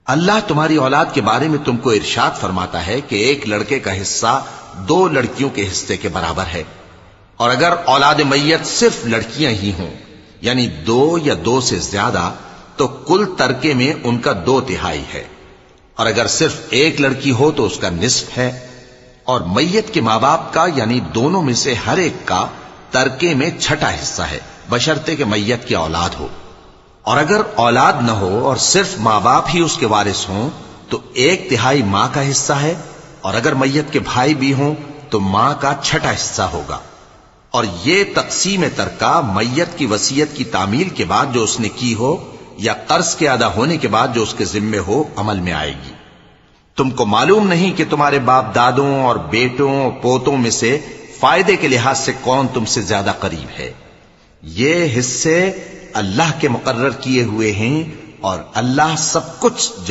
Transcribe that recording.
اللہ تمہاری اولاد کے بارے میں تم کو ارشاد فرماتا ہے کہ ایک لڑکے کا حصہ 2 لڑکیوں کے حصے کے برابر ہے، اور اگر اولاد میت صرف لڑکیاں ہی ہوں یعنی 2 یا 2 سے زیادہ تو کل ترکے میں ان کا 2/3 ہے، اور اگر صرف ایک لڑکی ہو تو اس کا نصف ہے، اور میت کے ماں باپ کا یعنی دونوں میں سے ہر ایک کا ترکے میں 6واں حصہ ہے، بشرطے کہ میت کی اولاد ہو، اور اگر اولاد نہ ہو اور صرف ماں باپ ہی اس کے وارث ہوں تو 1/3 ماں کا حصہ ہے، اور اگر میت کے بھائی بھی ہوں تو ماں کا 6واں حصہ ہوگا۔ اور یہ تقسیم ترکہ میت کی وصیت کی تعمیل کے بعد جو اس نے کی ہو یا قرض کے ادا ہونے کے بعد جو اس کے ذمے ہو عمل میں آئے گی۔ تم کو معلوم نہیں کہ تمہارے باپ دادوں اور بیٹوں اور پوتوں میں سے فائدے کے لحاظ سے کون تم سے زیادہ قریب ہے؟ یہ حصے اللہ کے مقرر کیے ہوئے ہیں اور اللہ سب کچھ